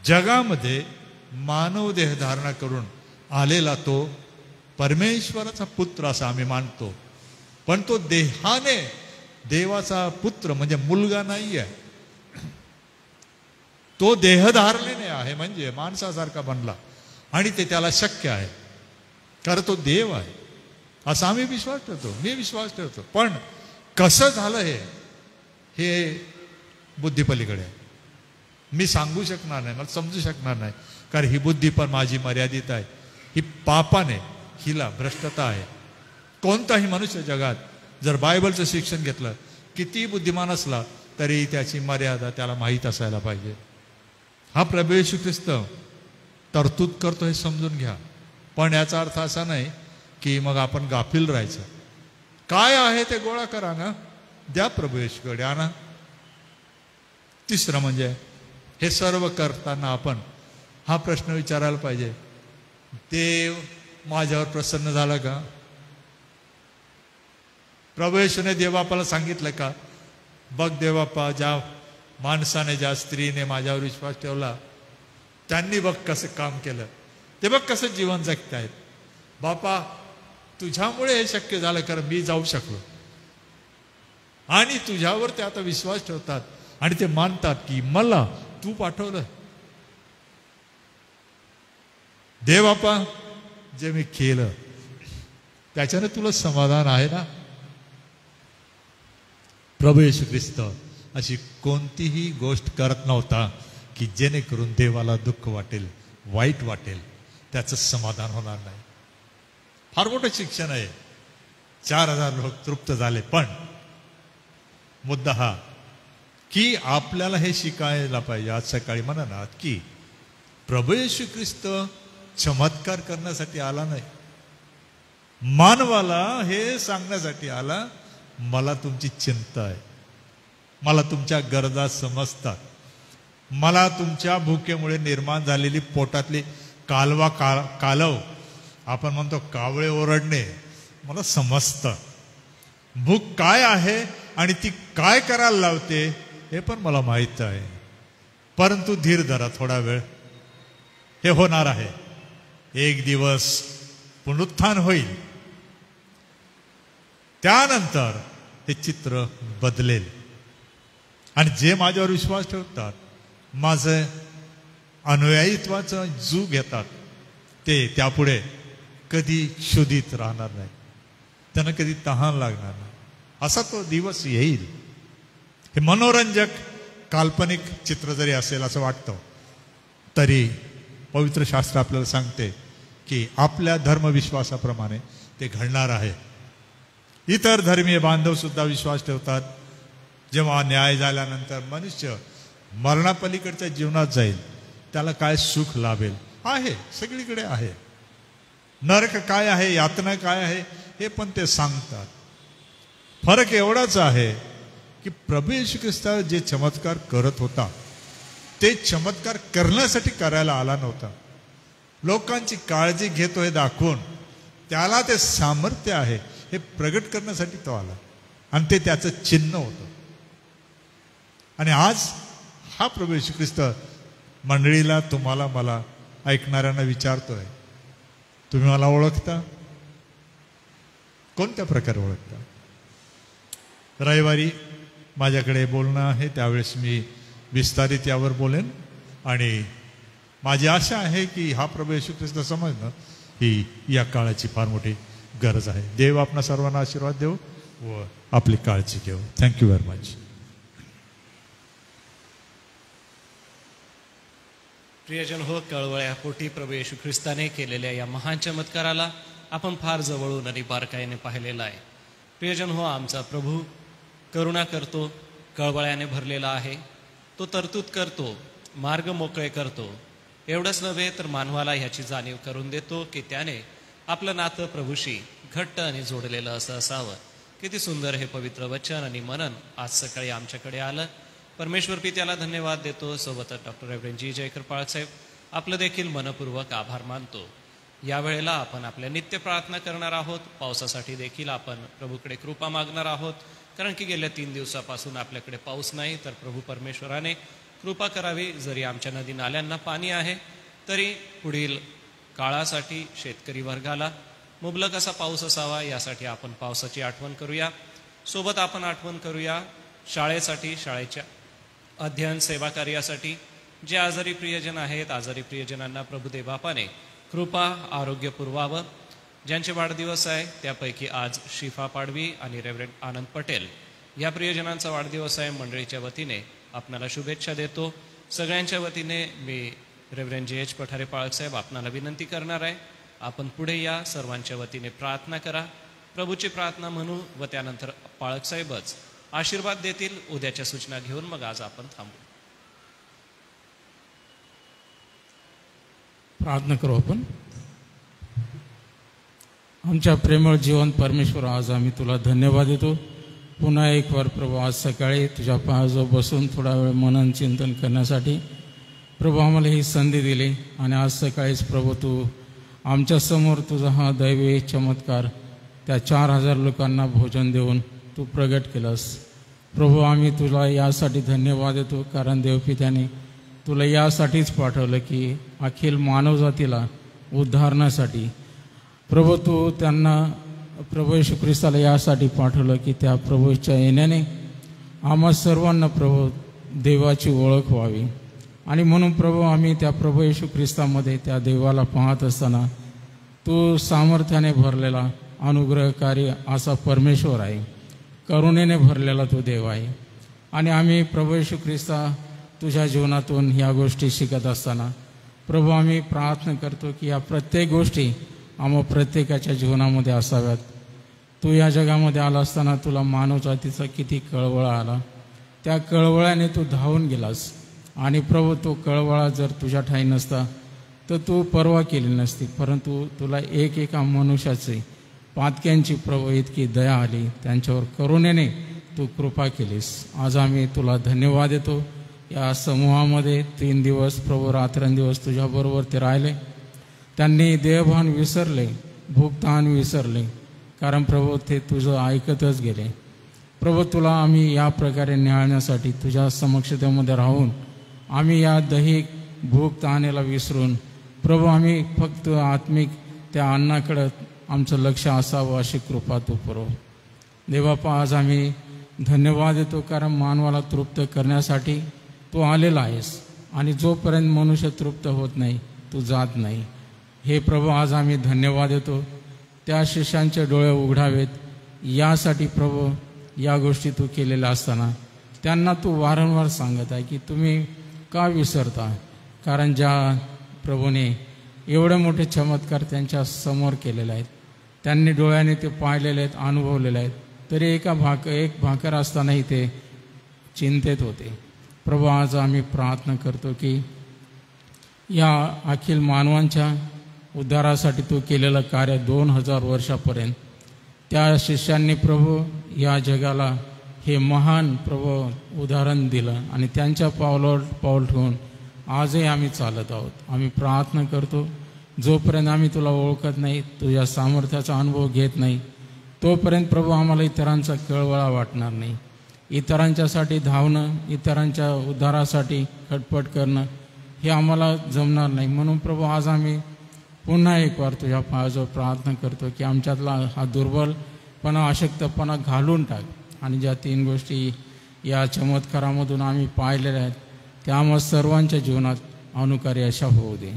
जगामध्ये मानव देह धारणा करून आलेला तो परमेश्वराचा पुत्र असा आम्ही मानतो, पण तो देहाने देवाचा पुत्र म्हणजे मुलगा नाही आहे. तो देहधारणेने आहे, म्हणजे माणसासारखा बनला आणि ते त्याला शक्य आहे कारण तो देव आहे असा आम्ही विश्वास ठेवतो, मी विश्वास ठेवतो. पण कसं झालं हे बुद्धीपलीकडे आहे. मी सांगू शकणार नाही, मला समजू शकणार नाही, कारण ही बुद्धी पण माझी मर्यादित आहे. ही पापाने, हिला भ्रष्टता आहे. कोणताही मनुष्य जगात जर बायबलचं शिक्षण घेतलं, किती बुद्धिमान असला तरी त्याची मर्यादा त्याला माहीत असायला पाहिजे. हा प्रभू येशू ख्रिस्त तरतूद करतो हे समजून घ्या. पण याचा अर्थ असा नाही की मग आपण गाफील राहायचं. काय आहे ते गोळा करा ना, द्या प्रभू येशूकडे आणा. तिसरं म्हणजे हे सर्व करताना आपण हा प्रश्न विचारायला पाहिजे, देव माझ्यावर प्रसन्न झाला का? प्रभू येशूने देवबापाला सांगितलं का, बघ देवबापा, ज्या माणसाने, ज्या स्त्रीने माझ्यावर विश्वास ठेवला त्यांनी बघ कसं काम केलं, ते बघ कसं जीवन जगतायत. बापा तुझ्यामुळे हे शक्य झालं, कारण मी जाऊ शकलो. आणि तुझ्यावर ते आता विश्वास ठेवतात आणि ते मानतात की मला तू पाठवलं. देवबापा जे मी केलं त्याच्याने तुला समाधान आहे ना? प्रभू येशू ख्रिस्त अशी कोणतीही गोष्ट करत नव्हता की जेणेकरून देवाला दुःख वाटेल, वाईट वाटेल, त्याचं समाधान होणार नाही. फार मोठं शिक्षण आहे. 4000 लोक तृप्त झाले. पण मुद्दा हा की आपल्याला हे शिकायला पाहिजे. आज सकाळी म्हणालात की प्रभू येशू ख्रिस्त चमत्कार करण्यासाठी आला नाही, मानवाला हे सांगण्यासाठी आला, मला तुमची चिंता आहे, मला तुमच्या गरजा समजतात, मला तुमच्या भुकेमुळे निर्माण झालेली पोटातली कालव, आपण म्हणतो कावळे ओरडणे, मला समजतं. भूक काय आहे आणि ती काय करायला लावते हे पण मला माहीत आहे, परंतु धीर धरा, थोडा वेळ, हे होणार आहे. एक दिवस पुनरुत्थान होईल, त्यानंतर हे चित्र बदलेल. आणि जे माझ्यावर विश्वास ठेवतात, माझं अनुयायित्वाचा जीव घेतात, ते त्यापुढे कधी शोधित राहणार नाही, त्यांना कधी तहान लागणार नाही. असा तो दिवस येईल. हे मनोरंजक काल्पनिक चित्र जरी असेल असं वाटतं, तरी पवित्र शास्त्र आपल्याला सांगते की आपल्या धर्मविश्वासाप्रमाणे ते घडणार आहे. इतर धर्मीय बांधव सुद्धा विश्वास ठेवतात, जेव्हा न्याय झाल्यानंतर मनुष्य मरणापलीकडच्या जीवनात जाईल, त्याला काय सुख लाभेल. आहे, सगळीकडे आहे. नरक काय आहे, यातना काय आहे, हे पण ते सांगतात. फरक एवढाच आहे की प्रभू येशू ख्रिस्त जे चमत्कार करत होता, ते चमत्कार करण्यासाठी करायला आला नव्हता. लोकांची काळजी घेतो हे दाखवून त्याला ते सामर्थ्य आहे हे प्रगट करण्यासाठी तो आला, आणि ते त्याचं चिन्ह होतं. आणि आज हा प्रभू येशू ख्रिस्त मंडळीला, तुम्हाला, मला ऐकणाऱ्यांना विचारतोय, तुम्ही मला ओळखता? कोणत्या प्रकारे ओळखता? रविवारी माझ्याकडे बोलणं आहे, त्यावेळेस मी विस्तारित यावर बोलेन. आणि माझी आशा आहे की हा प्रभू येशू ख्रिस्त समजणं ही या काळाची फार मोठी गरज आहे. देव आपणा सर्वांना आशीर्वाद देऊ व आपली काळजी घेऊ. Thank you very much. प्रियजन हो, कळवळ्यापोटी प्रभू येशू ख्रिस्ताने केलेल्या या महान चमत्काराला आपण फार जवळून आणि बारकाईने पाहिलेला आहे. प्रियजन हो, आमचा प्रभू करुणा करतो, कळवळ्याने भरलेला आहे. तो तरतूद करतो, मार्ग मोकळे करतो. एवढंच नव्हे तर मानवाला ह्याची जाणीव करून देतो की त्याने आपलं नातं प्रभूशी घट्ट आणि जोडलेलं असं असावं. किती सुंदर हे पवित्र वचन आणि मनन आज सकाळी आमच्याकडे आलं. परमेश्वर पित्याला धन्यवाद देतो. सोबतच डॉक्टर रेव्हरंड जी जयकर पाळकसाहेब आपलं देखील मनपूर्वक आभार मानतो. यावेळेला आपण आपल्या नित्य प्रार्थना करणार आहोत. पावसासाठी देखील आपण प्रभूकडे कृपा मागणार आहोत, कारण की गेल्या 3 दिवसापासून आपल्याकडे पाऊस नाही. तर प्रभू परमेश्वराने कृपा करावी. जरी आमच्या नदी नाल्यांना पाणी आहे, तरी पुढील काळासाठी शेतकरी वर्गाला मुबलक असा पाऊस असावा, यासाठी आपण पावसाची आठवण करूया. सोबत आपण आठवण करूया शाळेसाठी, शाळेच्या अध्ययन सेवा कार्यासाठी. जे आजारी प्रियजन आहेत, आजारी प्रियजनांना प्रभुदेव बापाने कृपा आरोग्य पुरवावं. ज्यांचे वाढदिवस आहे त्यापैकी आज शिफा पाडवी आणि रेव्हरंड आनंद पटेल या प्रियजनांचा वाढदिवस आहे. मंडळीच्या वतीने आपणाला शुभेच्छा देतो. सगळ्यांच्या वतीने मी रेव्हरंड जे.एच. पठारे पाळकसाहेब आपणाला विनंती करणार आहे, आपण पुढे या, सर्वांच्या वतीने प्रार्थना करा. प्रभूची प्रार्थना म्हणू व त्यानंतर पाळकसाहेबच आशीर्वाद देतील. उद्याच्या सूचना घेऊन मग आज आपण थांबू. प्रार्थना करू आपण. आमच्या प्रेमळ जीवन परमेश्वर, आज आम्ही तुला धन्यवाद देतो. पुन्हा एक वार प्रभू, आज सकाळी तुझ्या पायाजवळ बसून थोडा वेळ मनन चिंतन करण्यासाठी प्रभू आम्हाला ही संधी दिली. आणि आज सकाळीच प्रभू तू आमच्यासमोर तुझा हा दैवी चमत्कार त्या 4000 लोकांना भोजन देऊन तू प्रगट केलंस. प्रभू आम्ही तुला यासाठी धन्यवाद देतो, कारण देवपित्याने तुला यासाठीच पाठवलं की अखिल मानवजातीला उद्धारण्यासाठी. प्रभू तू त्यांना, प्रभू येशू ख्रिस्ताला यासाठी पाठवलं की त्या प्रभूच्या येण्याने आम्हा सर्वांना प्रभू देवाची ओळख व्हावी. आणि म्हणून प्रभू आम्ही त्या प्रभू येशू ख्रिस्तामध्ये त्या देवाला पाहत असताना तू सामर्थ्याने भरलेला अनुग्रहकारी असा परमेश्वर आहे, करुणेने भरलेला तो देव आहे. आणि आम्ही प्रभू येशू ख्रिस्ता तुझ्या जीवनातून ह्या गोष्टी शिकत असताना प्रभू आम्ही प्रार्थना करतो की या प्रत्येक गोष्टी आम्हा प्रत्येकाच्या जीवनामध्ये असाव्यात. तू या जगामध्ये आला असताना तुला मानवजातीचा किती कळवळा आला, त्या कळवळ्याने तू धावून गेलास. आणि प्रभू तो कळवळा जर तुझ्या ठाई नसता तर तू पर्वा केली नसती, परंतु तुला एका मनुष्याचे पातक्यांची प्रभू इतकी दया आली, त्यांच्यावर करुणेने तू कृपा केलीस. आज आम्ही तुला धन्यवाद देतो. या समूहामध्ये 3 दिवस प्रभू रात्रंदिवस तुझ्याबरोबर ते राहिले. त्यांनी देहभान विसरले, भूकतान विसरले, कारण प्रभू ते तुझं ऐकतच गेले. प्रभू तुला आम्ही या प्रकारे निहाळण्यासाठी तुझ्या समक्षतेमध्ये राहून आम्ही या दैहिक भूक तहानेला विसरून प्रभू आम्ही फक्त आत्मिक त्या अन्नाकडं आमचं लक्ष असावं अशी कृपा तू पुरव. देवापा आज आम्ही धन्यवाद देतो, कारण मानवाला तृप्त करण्यासाठी तू आलेला आहेस आणि जोपर्यंत मनुष्य तृप्त होत नाही तू जात नाही. हे प्रभू आज आम्ही धन्यवाद देतो. त्या शिष्यांचे डोळे उघडावेत यासाठी प्रभू या गोष्टी तू केलेल्या असताना त्यांना तू वारंवार सांगत आहे की तुम्ही का विसरता, कारण ज्या प्रभूने एवढे मोठे चमत्कार त्यांच्या समोर केलेले आहेत, त्यांनी डोळ्याने ते पाहिलेले आहेत, अनुभवलेले आहेत, तरी एक भाकर असतानाही ते चिंतेत होते. प्रभू आज आम्ही प्रार्थना करतो की या अखिल मानवांच्या उद्धारासाठी तू केलेलं कार्य 2000 वर्षापर्यंत त्या शिष्यांनी प्रभू या जगाला हे महान प्रभू उदाहरण दिलं आणि त्यांच्या पावलावर पाऊल ठेवून आजही आम्ही चालत आहोत. आम्ही प्रार्थना करतो, जोपर्यंत आम्ही तुला ओळखत नाही, तुझ्या सामर्थ्याचा अनुभव घेत नाही, तोपर्यंत प्रभू आम्हाला इतरांचा कळवळा वाटणार नाही. इतरांच्यासाठी धावणं, इतरांच्या उद्धारासाठी खटपट करणं हे आम्हाला जमणार नाही. म्हणून प्रभू आज आम्ही पुन्हा एक वार तुझ्या पायाजवळ प्रार्थना करतो की आमच्यातला हा दुर्बलपणा, अशक्तपणा घालून टाक आणि ज्या 3 गोष्टी या चमत्कारामधून आम्ही पाहिलेल्या आहेत त्या आम्हा सर्वांच्या जीवनात अनुकारी अशा होऊ दे.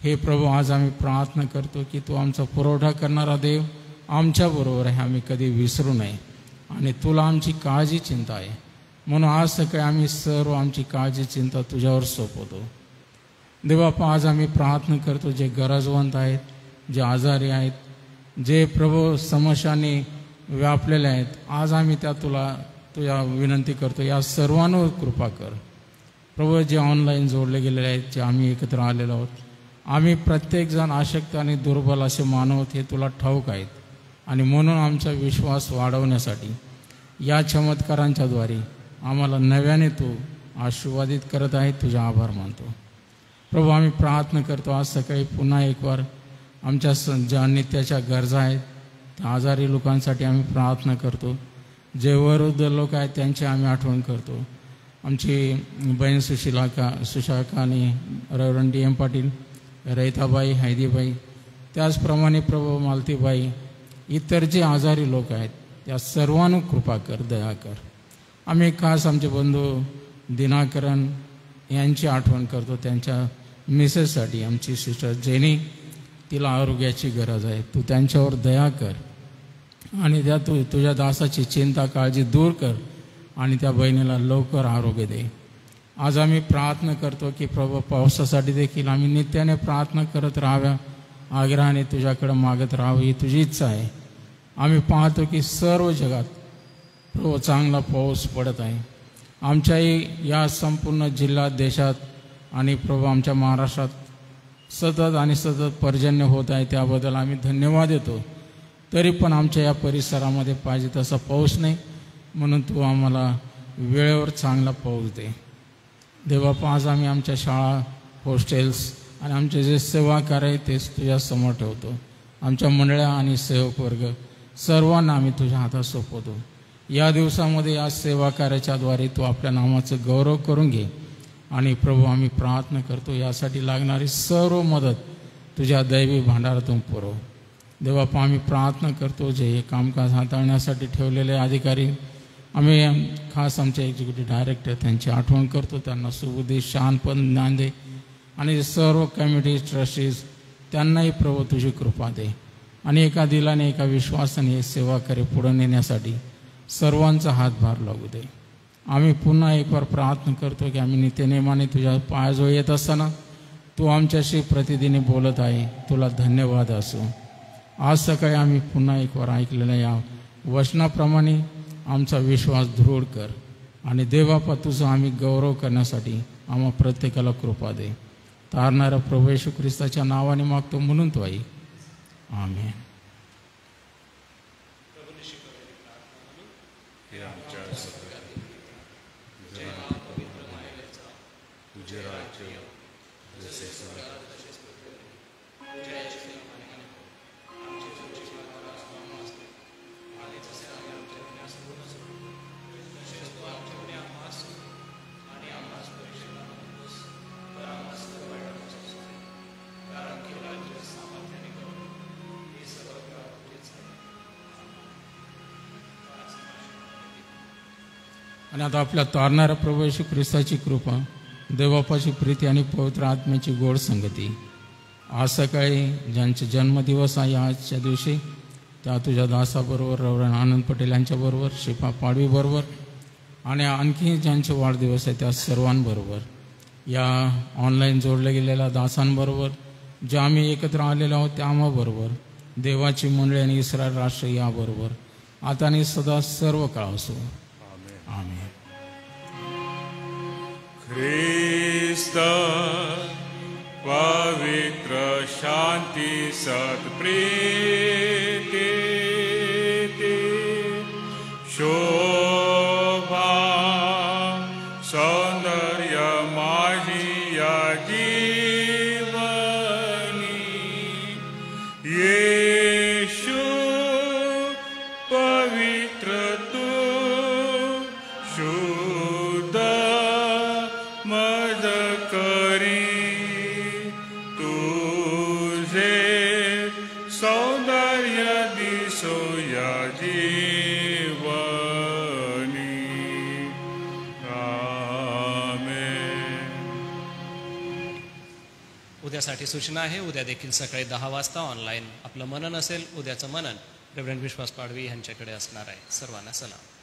हे प्रभू आज आम्ही प्रार्थना करतो की तू आमचा पुरवठा करणारा देव आमच्याबरोबर आहे, आम्ही कधी विसरू नये आणि तुला आमची काळजी चिंता आहे. म्हणून आज सकाळी आम्ही सर्व आमची काळजी चिंता तुझ्यावर सोपवतो. देवापा आज आम्ही प्रार्थना करतो, जे गरजवंत आहेत, जे आजारी आहेत, जे प्रभू समस्याने व्यापलेले आहेत, आज आम्ही तुझ्या विनंती करतो, या सर्वांवर कृपा कर. प्रभू जे ऑनलाईन जोडले गेलेले आहेत, जे आम्ही एकत्र आलेलो आहोत, आम्ही प्रत्येकजण अशक्त आणि दुर्बल असे मानव आहोत हे तुला ठाऊक आहेत आणि म्हणून आमचा विश्वास वाढवण्यासाठी या चमत्कारांच्याद्वारे आम्हाला नव्याने तू आशीर्वादित करत आहे. तुझा आभार मानतो. प्रभू आम्ही प्रार्थना करतो आज सकाळी पुन्हा एक वार आमच्या ज्या नित्याच्या गरजा आहेत त्या आजारी लोकांसाठी आम्ही प्रार्थना करतो. जे वयोवृद्ध लोक आहेत त्यांची आम्ही आठवण करतो. आमची बहीण सुशाखा आणि रेव्हरंड DM पाटील, रहिताबाई, हैदीबाई, त्याचप्रमाणे प्रभू मालतीबाई, इतर जे आजारी लोक आहेत त्या सर्वांना कृपा कर, दया कर. आम्ही खास आमचे बंधू दिनाकरण यांची आठवण करतो. त्यांच्या मिसेससाठी आमची सिस्टर जेनी, तिला आरोग्याची गरज आहे, तू त्यांच्यावर दया कर आणि त्या तुझ्या दासाची चिंता काळजी दूर कर आणि त्या बहिणीला लवकर आरोग्य दे. आज आम्ही प्रार्थना करतो की प्रभू पावसासाठी देखील आम्ही नित्याने प्रार्थना करत राहाव्या, आग्रहाने तुझ्याकडे मागत राहावं ही तुझी इच्छा आहे. आम्ही पाहतो की सर्व जगात प्रभू चांगला पाऊस पडत आहे. आमच्याही या संपूर्ण जिल्ह्यात, देशात आणि प्रभू आमच्या महाराष्ट्रात सतत पर्जन्य होत आहे, त्याबद्दल आम्ही धन्यवाद देतो. तरी पण आमच्या या परिसरामध्ये पाहिजे तसा पाऊस नाही, म्हणून तू आम्हाला वेळेवर चांगला पाऊस दे. देवापा आज आम्ही आमच्या शाळा, हॉस्टेल्स आणि आमचे जे सेवा कार्य आहे तेच तुझ्या समोर ठेवतो. आमच्या मंडळ्या आणि सेवक वर्ग सर्वांना आम्ही तुझ्या हातात सोपवतो. या दिवसामध्ये या सेवा कार्याच्याद्वारे तू आपल्या नामाचं गौरव करून घे आणि प्रभू आम्ही प्रार्थना करतो यासाठी लागणारी सर्व मदत तुझ्या दैवी भांडारातून पुरव. देवापा आम्ही प्रार्थना करतो, जे हे कामकाज हाताळण्यासाठी ठेवलेले अधिकारी, आम्ही खास आमचे एक्झिक्युटिव्ह डायरेक्टर त्यांची आठवण करतो. त्यांना सुबुद्धी, शहाणपण ज्ञान दे आणि सर्व कमिटी ट्रस्टीज त्यांनाही प्रभू तुझी कृपा दे आणि एका दिलाने, एका विश्वासाने हे सेवा कार्य पुढे नेण्यासाठी सर्वांचा हातभार लागू दे. आम्ही पुन्हा एक वार प्रार्थना करतो की आम्ही नित्यनेमाने तुझ्या पायाजवळ येत असताना तू आमच्याशी प्रतिदिनी बोलत आहे. तुला धन्यवाद असो. आज सकाळी आम्ही पुन्हा एक वार ऐकलेल्या या वचनाप्रमाणे आमचा विश्वास दृढ कर आणि देवापा तुझा आम्ही गौरव करण्यासाठी आम्हा प्रत्येकाला कृपा दे. तारणाऱ्या प्रभू येशू ख्रिस्ताच्या नावाने मागतो म्हणून तो आई. आमेन. आणि आता आपल्या तारणाऱ्या प्रभू येशू ख्रिस्ताची कृपा, देवबापाची प्रीती आणि पवित्र आत्म्याची गोड संगती आज सकाळी ज्यांचे जन्मदिवस आहे आजच्या दिवशी त्या तुझ्या दासाबरोबर, रेव्हरंड आनंद पटेल यांच्याबरोबर, शिफा पाडवीबरोबर आणि आणखी ज्यांचे वाढदिवस आहे त्या सर्वांबरोबर, या ऑनलाईन जोडले गेलेल्या दासांबरोबर, ज्या आम्ही एकत्र आलेलो आहोत त्या आम्हाबरोबर, देवाची मंडळी आणि इस्रायल राष्ट्र याबरोबर आता आणि सदा सर्व काळ असो. आमेन. ख्रिस्त पवित्र शांती सत्प्रीती शोभा सौंदर्य माझी या जीवनी येशू पवित्र तू शुद्ध मज करी तुझे सौंदर्य दिसो या जीवनी. आमेन. उद्यासाठी सूचना आहे. उद्या देखील सकाळी 10 वाजता ऑनलाईन आपलं मनन असेल. उद्याचं मनन रेव्हरंड विश्वास पाडवी यांच्याकडे असणार आहे. सर्वांना सलाम.